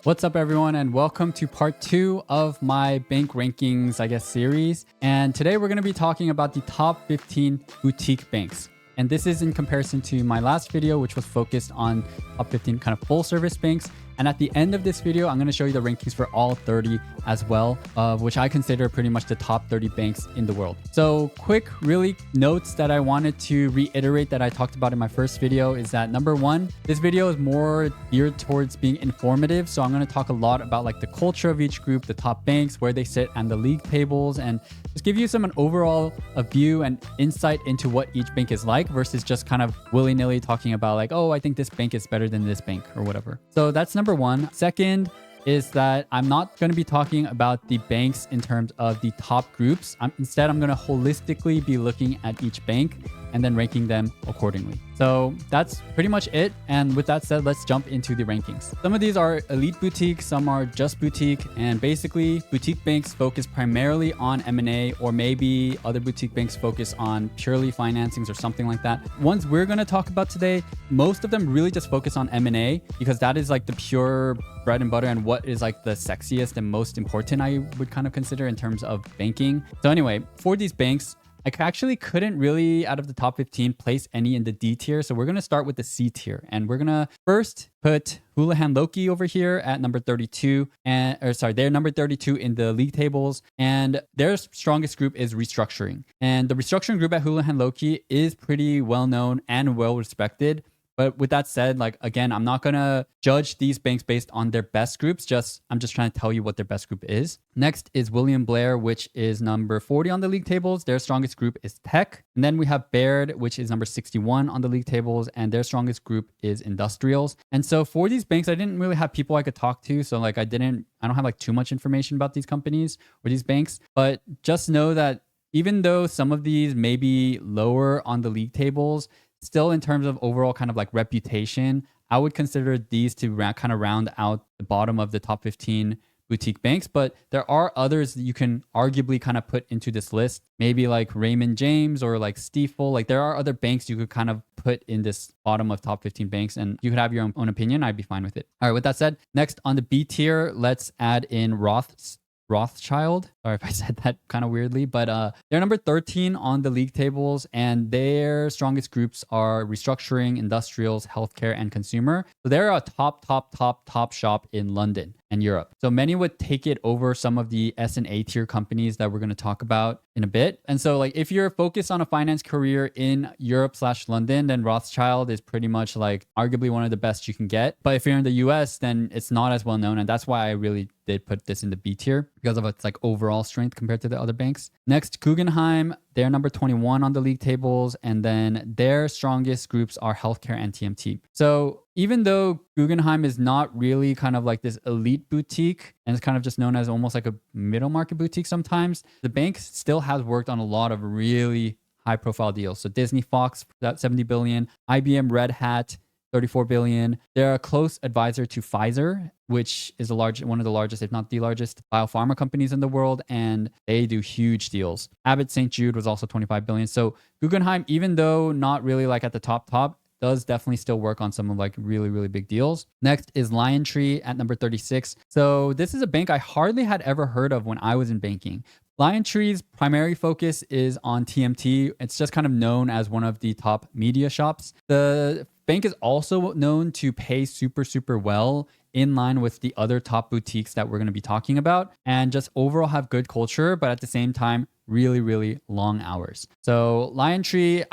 What's up, everyone, and welcome to part 2 of my bank rankings, series. And today we're going to be talking about the top 15 boutique banks. And this is in comparison to my last video, which was focused on top 15 kind of full service banks. And at the end of this video, I'm going to show you the rankings for all 30 as well, which I consider pretty much the top 30 banks in the world. So quick, really notes that I wanted to reiterate that I talked about in my first video is that number one, this video is more geared towards being informative. So I'm going to talk a lot about like the culture of each group, the top banks, where they sit and the league tables, and just give you an overall view and insight into what each bank is like versus just kind of willy-nilly talking about like, oh, I think this bank is better than this bank or whatever. So that's number one. Second is that I'm not going to be talking about the banks in terms of the top groups. Instead, I'm going to holistically be looking at each bank and then ranking them accordingly. So that's pretty much it. And with that said, let's jump into the rankings. Some of these are elite boutique, some are just boutique, and basically boutique banks focus primarily on M&A, or maybe other boutique banks focus on purely financings or something like that. Ones we're going to talk about today, most of them really just focus on M&A because that is like the pure bread and butter and what is like the sexiest and most important I would kind of consider in terms of banking. So anyway, for these banks, I actually couldn't really, out of the top 15, place any in the D tier. So we're going to start with the C tier. And we're going to first put Houlihan Lokey over here at number 32. They're number 32 in the league tables. And their strongest group is restructuring. And the restructuring group at Houlihan Lokey is pretty well known and well respected. But with that said, like, again, I'm not going to judge these banks based on their best groups. I'm just trying to tell you what their best group is. Next is William Blair, which is number 40 on the league tables. Their strongest group is tech. And then we have Baird, which is number 61 on the league tables. And their strongest group is industrials. And so for these banks, I didn't really have people I could talk to. So like I don't have like too much information about these companies or these banks. But just know that even though some of these may be lower on the league tables, still in terms of overall kind of like reputation, I would consider these to kind of round out the bottom of the top 15 boutique banks. But there are others that you can arguably kind of put into this list, maybe like Raymond James or like Stifel. Like there are other banks you could kind of put in this bottom of top 15 banks, and you could have your own opinion. I'd be fine with it. All right, with that said, next on the B tier, let's add in Rothschild. Sorry if I said that kind of weirdly, but they're number 13 on the league tables, and their strongest groups are restructuring, industrials, healthcare, and consumer. So they're a top shop in London and Europe. So many would take it over some of the S and A tier companies that we're going to talk about in a bit. And so like if you're focused on a finance career in Europe/London, then Rothschild is pretty much like arguably one of the best you can get. But if you're in the US, then it's not as well known. And that's why I really did put this in the B tier because of its like overall strength compared to the other banks. Next, Guggenheim, they're number 21 on the league tables, and then their strongest groups are healthcare and TMT. So even though Guggenheim is not really kind of like this elite boutique and it's kind of just known as almost like a middle market boutique sometimes, the bank still has worked on a lot of really high profile deals. So Disney, Fox, that 70 billion, IBM, Red Hat, 34 billion. They're a close advisor to Pfizer, which is one of the largest, if not the largest, biopharma companies in the world, and they do huge deals. Abbott St. Jude was also 25 billion. So Guggenheim, even though not really like at the top, does definitely still work on some of like really, really big deals. Next is LionTree at number 36. So this is a bank I hardly had ever heard of when I was in banking. LionTree's primary focus is on TMT. It's just kind of known as one of the top media shops. The bank is also known to pay super well, in line with the other top boutiques that we're going to be talking about, and just overall have good culture, but at the same time, really long hours. So LionTree,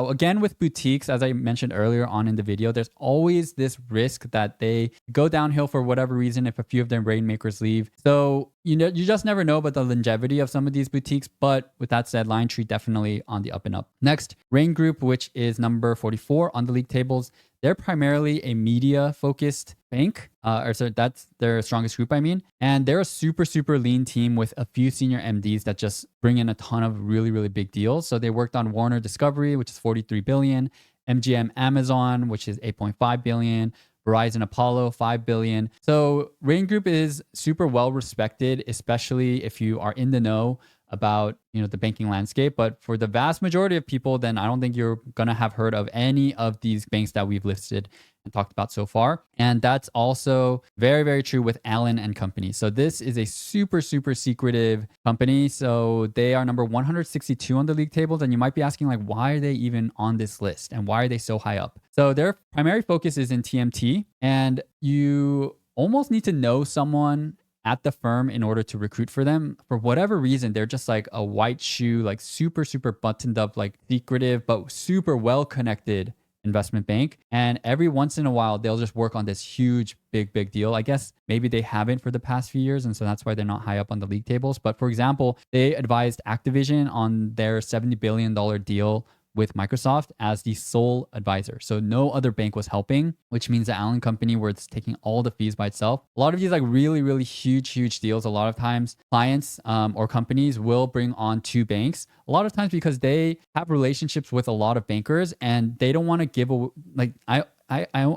again with boutiques, as I mentioned earlier on in the video, there's always this risk that they go downhill for whatever reason if a few of their rainmakers leave. So you just never know about the longevity of some of these boutiques. But with that said, LionTree definitely on the up and up. Next, Rain Group, which is number 44 on the league tables. They're primarily a media-focused bank, that's their strongest group, and they're a super lean team with a few senior MDs that just bring in a ton of really big deals. So they worked on Warner Discovery, which is 43 billion, MGM Amazon, which is 8.5 billion, Verizon Apollo, 5 billion. So Rain Group is super well respected, especially if you are in the know about the banking landscape. But for the vast majority of people, then I don't think you're gonna have heard of any of these banks that we've listed and talked about so far. And that's also very, very true with Allen and Company. So this is a super, super secretive company. So they are number 162 on the league tables. And you might be asking, like, why are they even on this list? And why are they so high up? So their primary focus is in TMT. And you almost need to know someone at the firm in order to recruit for them. For whatever reason, they're just like a white shoe, like super, super buttoned up, like secretive, but super well connected investment bank. And every once in a while, they'll just work on this huge, big deal. I guess maybe they haven't for the past few years. And so that's why they're not high up on the league tables. But for example, they advised Activision on their $70 billion deal with Microsoft as the sole advisor. So no other bank was helping, which means the Allen Company was taking all the fees by itself. A lot of these like really huge deals, a lot of times clients or companies will bring on two banks. A lot of times because they have relationships with a lot of bankers and they don't want to give a, like, I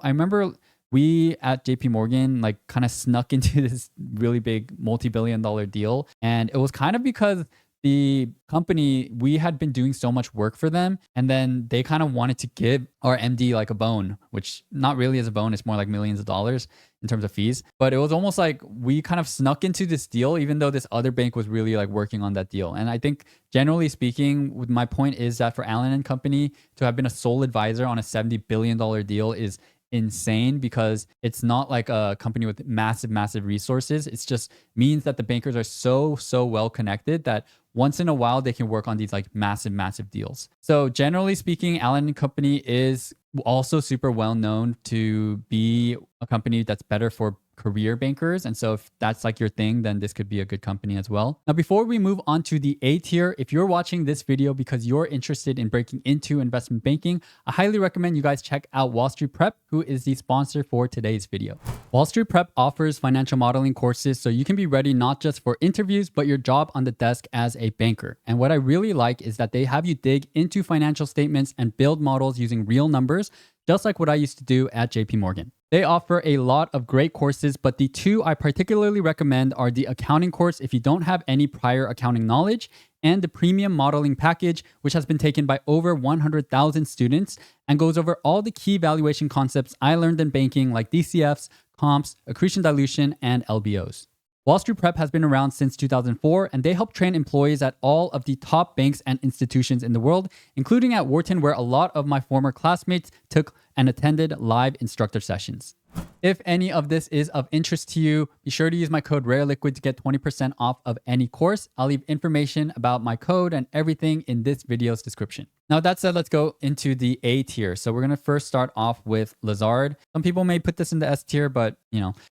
remember we at JP Morgan like kind of snuck into this really big multi-billion-dollar deal. And it was kind of because the company, we had been doing so much work for them, and then they kind of wanted to give our MD like a bone, which not really is a bone, it's more like millions of dollars in terms of fees. But it was almost like we kind of snuck into this deal, even though this other bank was really like working on that deal. And I think generally speaking, my point is that for Allen and Company to have been a sole advisor on a $70 billion deal is insane, because it's not like a company with massive resources. It's just means that the bankers are so well connected that once in a while they can work on these like massive deals. So generally speaking, Allen and Company is also super well known to be a company that's better for career bankers. And so if that's like your thing, then this could be a good company as well. Now, before we move on to the A tier, if you're watching this video because you're interested in breaking into investment banking, I highly recommend you guys check out Wall Street Prep, who is the sponsor for today's video. Wall Street Prep offers financial modeling courses so you can be ready not just for interviews, but your job on the desk as a banker. And what I really like is that they have you dig into financial statements and build models using real numbers, just like what I used to do at JP Morgan. They offer a lot of great courses, but the two I particularly recommend are the accounting course if you don't have any prior accounting knowledge, and the premium modeling package, which has been taken by over 100,000 students and goes over all the key valuation concepts I learned in banking, like DCFs, comps, accretion dilution, and LBOs. Wall Street Prep has been around since 2004, and they help train employees at all of the top banks and institutions in the world, including at Wharton, where a lot of my former classmates took and attended live instructor sessions. If any of this is of interest to you, be sure to use my code rareliquid to get 20% off of any course. I'll leave information about my code and everything in this video's description. Now, that said, let's go into the A tier. So we're going to first start off with Lazard. Some people may put this in the S tier, but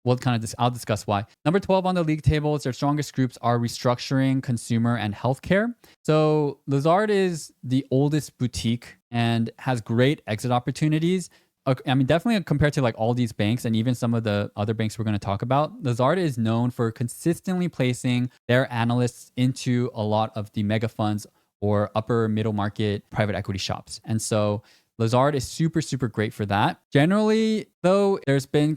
we'll I'll discuss why. Number 12 on the league tables, their strongest groups are restructuring, consumer, and healthcare. So Lazard is the oldest boutique and has great exit opportunities. I mean, definitely compared to like all these banks and even some of the other banks we're going to talk about, Lazard is known for consistently placing their analysts into a lot of the mega funds or upper middle market private equity shops. And so Lazard is super great for that. Generally, though, there's been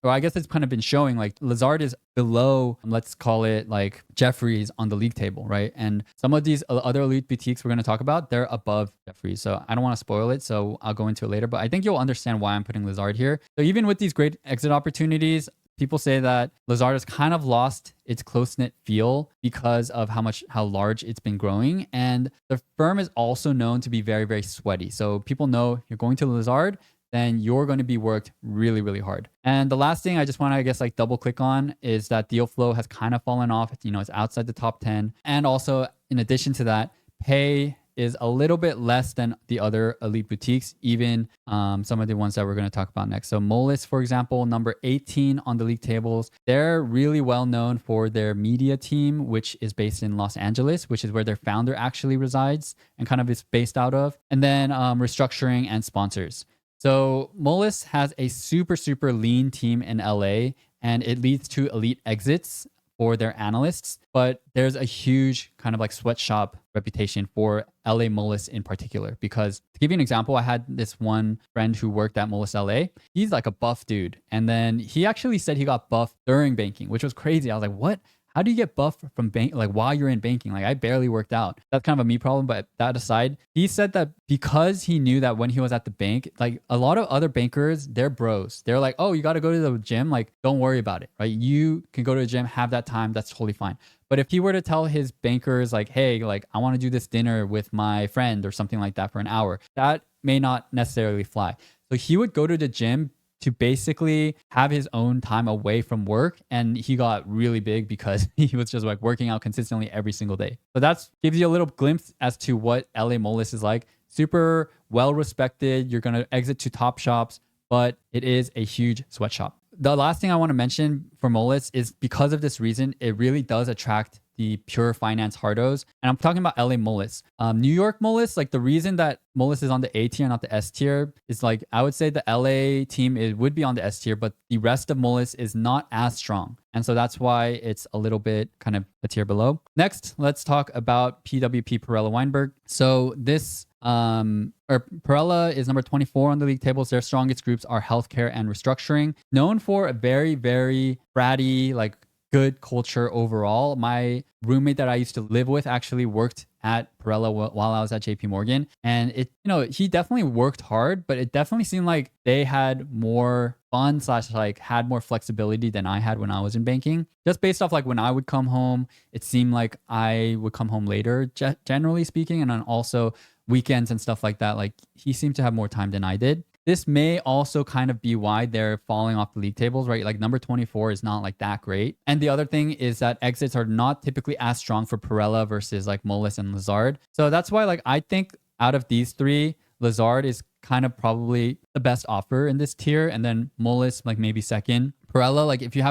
I guess it's kind of been showing like Lazard is below, let's call it like Jefferies on the league table, right? And some of these other elite boutiques we're going to talk about, they're above Jefferies. So I don't want to spoil it, so I'll go into it later. But I think you'll understand why I'm putting Lazard here. So even with these great exit opportunities, people say that Lazard has kind of lost its close-knit feel because of how large it's been growing. And the firm is also known to be very sweaty. So people know you're going to Lazard, then you're going to be worked really hard. And the last thing I just want to, I guess, like double click on is that deal flow has kind of fallen off. It's outside the top 10. And also, in addition to that, pay is a little bit less than the other elite boutiques, even some of the ones that we're going to talk about next. So Moelis, for example, number 18 on the league tables. They're really well known for their media team, which is based in Los Angeles, which is where their founder actually resides and kind of is based out of. And then restructuring and sponsors. So Moelis has a super lean team in LA, and it leads to elite exits for their analysts, but there's a huge kind of like sweatshop reputation for LA Moelis in particular. Because to give you an example, I had this one friend who worked at Moelis LA. He's like a buff dude. And then he actually said he got buff during banking, which was crazy. I was like, what? how do you get buff from bank like while you're in banking? Like I barely worked out. That's kind of a me problem, but that aside, he said that because he knew that when he was at the bank, like a lot of other bankers, they're bros. They're like, oh, you got to go to the gym. Like, don't worry about it, right? You can go to the gym, have that time. That's totally fine. But if he were to tell his bankers like, hey, like I want to do this dinner with my friend or something like that for an hour, that may not necessarily fly. So he would go to the gym to basically have his own time away from work. And he got really big because he was just like working out consistently every single day. So that's gives you a little glimpse as to what LA Molis is like. Super well respected. You're going to exit to top shops, but it is a huge sweatshop. The last thing I want to mention for Molis is because of this reason, it really does attract the pure finance hardos. And I'm talking about LA Molis. New York Molis, like the reason that Molis is on the A tier, not the S tier, is like, I would say the LA team would be on the S tier, but the rest of Molis is not as strong. And so that's why it's a little bit kind of a tier below. Next, let's talk about PWP Perella Weinberg. So this Perella is number 24 on the league tables. Their strongest groups are healthcare and restructuring. Known for a very, very bratty, like good culture overall. My roommate that I used to live with actually worked at Perella while I was at JP Morgan. And he definitely worked hard, but it definitely seemed like they had more fun / like had more flexibility than I had when I was in banking. Just based off like when I would come home, it seemed like I would come home later, generally speaking. And then also weekends and stuff like that. Like he seemed to have more time than I did. This may also kind of be why they're falling off the league tables, right? Like number 24 is not like that great. And the other thing is that exits are not typically as strong for Perella versus like Molis and Lazard. So that's why like I think out of these three, Lazard is kind of probably the best offer in this tier. And then Molis like maybe second. Perella, like if you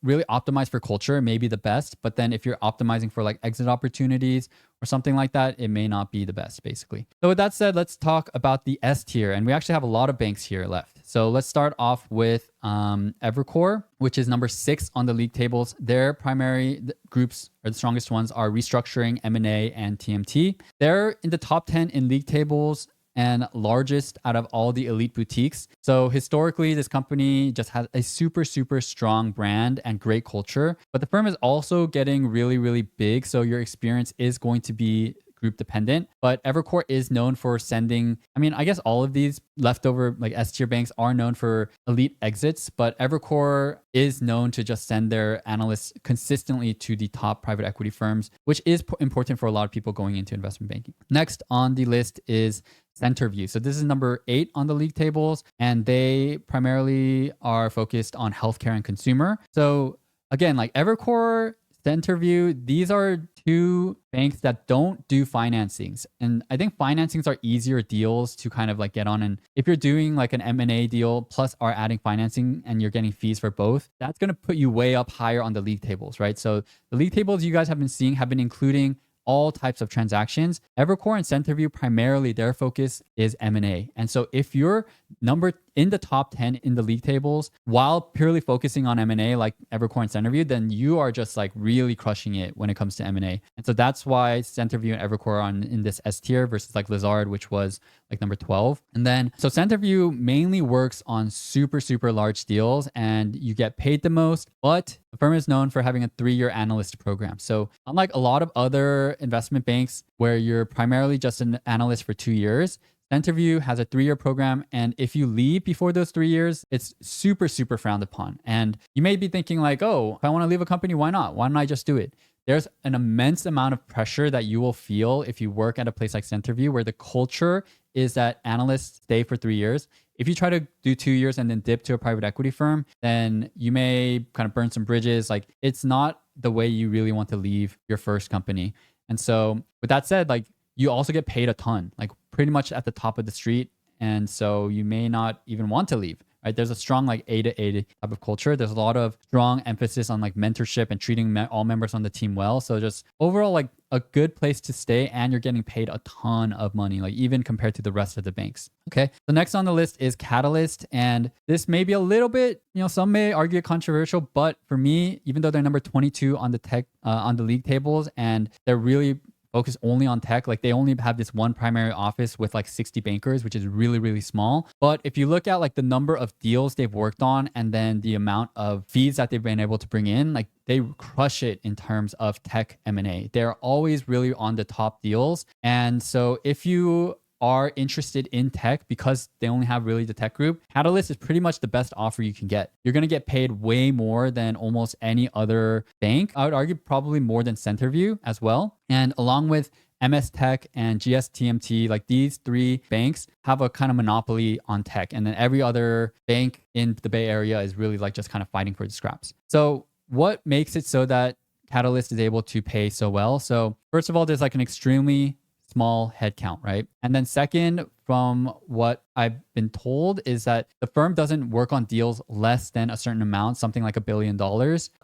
really optimize for culture, maybe the best. But then if you're optimizing for like exit opportunities or something like that, it may not be the best basically. So with that said, let's talk about the S tier. And we actually have a lot of banks here left. So let's start off with Evercore, which is number 6 on the league tables. Their primary groups or the strongest ones are restructuring, M&A, and TMT. They're in the top 10 in league tables and largest out of all the elite boutiques. So historically, this company just has a super, super strong brand and great culture. But the firm is also getting really, really big. So your experience is going to be group dependent. But Evercore is known for sending, I guess all of these leftover like S tier banks are known for elite exits, but Evercore is known to just send their analysts consistently to the top private equity firms, which is important for a lot of people going into investment banking. Next on the list is Centerview. So this is number 8 on the league tables, and they primarily are focused on healthcare and consumer. So again, like Evercore, Centerview, these are two banks that don't do financings. And I think financings are easier deals to kind of like get on. And if you're doing like an M&A deal plus are adding financing and you're getting fees for both, that's going to put you way up higher on the league tables, right? So the league tables you guys have been seeing have been including all types of transactions. Evercore and Centerview, primarily their focus is M&A. And so if you're number in the top 10 in the league tables while purely focusing on M&A like Evercore and Centerview, then you are just like really crushing it when it comes to M&A. And so that's why Centerview and Evercore are in this S tier versus like Lazard, which was like number 12. And then, so Centerview mainly works on super, super large deals and you get paid the most, but the firm is known for having a 3-year analyst program. So unlike a lot of other investment banks where you're primarily just an analyst for 2 years, Centerview has a 3-year program. And if you leave before those 3 years, it's super, super frowned upon. And you may be thinking like, oh, if I want to leave a company, why not? Why don't I just do it? There's an immense amount of pressure that you will feel if you work at a place like Centerview, where the culture is that analysts stay for 3 years. If you try to do 2 years and then dip to a private equity firm, then you may kind of burn some bridges. Like it's not the way you really want to leave your first company. And so with that said, like you also get paid a ton, like pretty much at the top of the street. And so you may not even want to leave, right? There's a strong like A to A type of culture. There's a lot of strong emphasis on like mentorship and treating all members on the team well. So just overall like a good place to stay, and you're getting paid a ton of money, like even compared to the rest of the banks. Okay. The next on the list is Catalyst. And this may be a little bit, some may argue controversial, but for me, even though they're number 22 on the league tables and they're really focus only on tech. Like they only have this one primary office with like 60 bankers, which is really, really small. But if you look at like the number of deals they've worked on and then the amount of fees that they've been able to bring in, like they crush it in terms of tech M&A. They're always really on the top deals. And so if you are interested in tech, because they only have really the tech group, Catalyst is pretty much the best offer you can get. You're going to get paid way more than almost any other bank. I would argue probably more than Centerview as well. And along with MS Tech and GSTMT, like these three banks have a kind of monopoly on tech. And then every other bank in the Bay Area is really like just kind of fighting for the scraps. So what makes it so that Catalyst is able to pay so well? So first of all, there's like an extremely small headcount, right? And then second, from what I've been told, is that the firm doesn't work on deals less than a certain amount, something like $1 billion,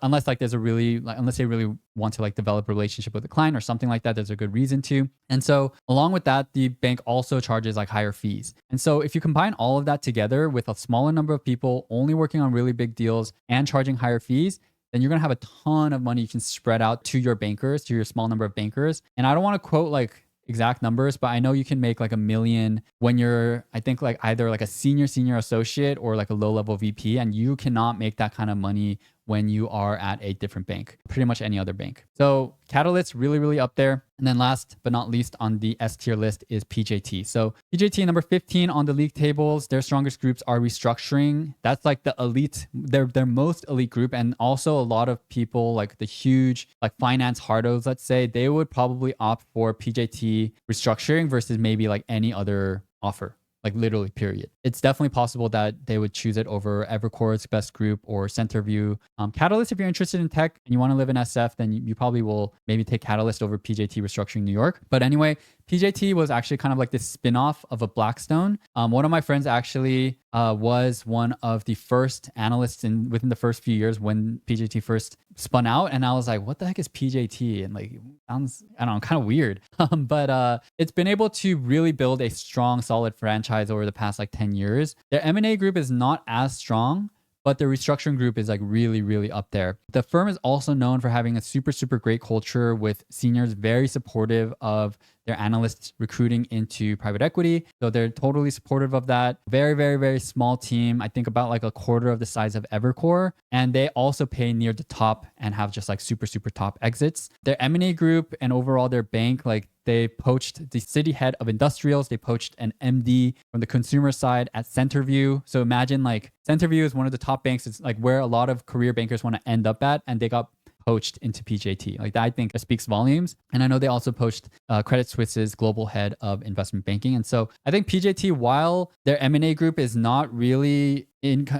unless like there's a really, like, unless they really want to like develop a relationship with the client or something like that. There's a good reason to. And so along with that, the bank also charges like higher fees. And so if you combine all of that together with a smaller number of people only working on really big deals and charging higher fees, then you're going to have a ton of money you can spread out to your bankers, to your small number of bankers. And I don't want to quote like exact numbers, but I know you can make like $1 million when you're, I think like either like a senior associate or like a low level VP, and you cannot make that kind of money when you are at a different bank, pretty much any other bank. So Catalyst really, really up there. And then last but not least on the S tier list is PJT. So PJT number 15 on the league tables. Their strongest groups are restructuring. That's like the elite, their most elite group. And also a lot of people like the huge like finance hardos, let's say, they would probably opt for PJT restructuring versus maybe like any other offer. Like literally, period. It's definitely possible that they would choose it over Evercore's best group or Centerview. Catalyst, if you're interested in tech and you want to live in SF, then you probably will maybe take Catalyst over PJT Restructuring New York. But anyway, PJT was actually kind of like this spin-off of a Blackstone. One of my friends actually was one of the first analysts within the first few years when PJT first spun out. And I was like, what the heck is PJT? And like, sounds, I don't know, kind of weird. But it's been able to really build a strong, solid franchise over the past like 10 years. Their M&A group is not as strong, but the restructuring group is like really, really up there. The firm is also known for having a super, super great culture with seniors very supportive of their analysts recruiting into private equity. So they're totally supportive of that. Very, very, very small team. I think about like a quarter of the size of Evercore. And they also pay near the top and have just like super, super top exits. Their M&A group and overall their bank, like they poached the city head of industrials. They poached an MD from the consumer side at Centerview. So imagine like Centerview is one of the top banks. It's like where a lot of career bankers want to end up at. And they got poached into PJT. Like that, I think speaks volumes. And I know they also poached Credit Suisse's global head of investment banking. And so I think PJT, while their M&A group is not really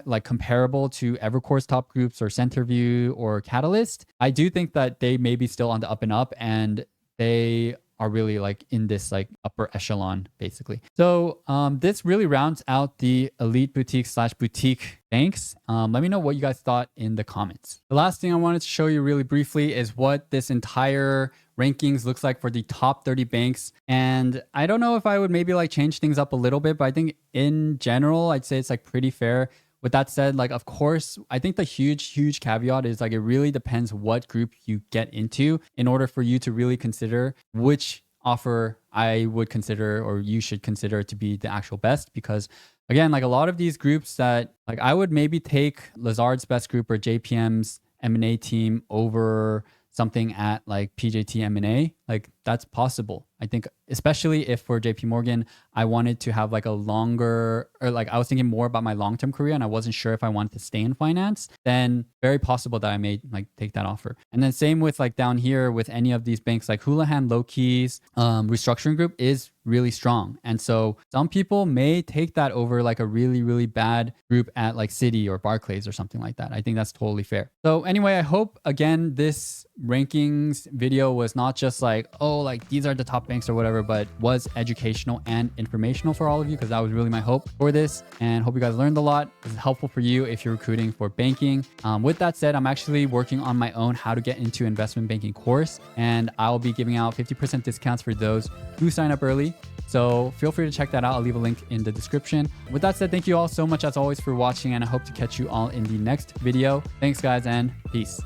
like comparable to Evercore's top groups or Centerview or Catalyst, I do think that they may be still on the up and up, and they are really like in this like upper echelon basically. So this really rounds out the elite boutique/boutique banks. Let me know what you guys thought in the comments. The last thing I wanted to show you really briefly is what this entire rankings looks like for the top 30 banks. And I don't know if I would maybe like change things up a little bit, but I think in general, I'd say it's like pretty fair. With that said, like, of course, I think the huge caveat is like, it really depends what group you get into in order for you to really consider which offer I would consider or you should consider to be the actual best. Because again, like a lot of these groups that like I would maybe take Lazard's best group or JPM's M&A team over something at like PJT M&A, like that's possible. I think especially if for JP Morgan, I wanted to have like a longer, or like I was thinking more about my long-term career and I wasn't sure if I wanted to stay in finance, then very possible that I may like take that offer. And then same with like down here with any of these banks, like Houlihan Lokey's restructuring group is really strong. And so some people may take that over like a really, really bad group at like Citi or Barclays or something like that. I think that's totally fair. So anyway, I hope again, this rankings video was not just like, oh, like these are the top banks or whatever, but was educational and informational for all of you, because that was really my hope for this. And hope you guys learned a lot. This is helpful for you if you're recruiting for banking. With that said, I'm actually working on my own how to get into investment banking course, and I'll be giving out 50% discounts for those who sign up early. So feel free to check that out. I'll leave a link in the description. With that said, thank you all so much as always for watching, and I hope to catch you all in the next video. Thanks guys, and peace.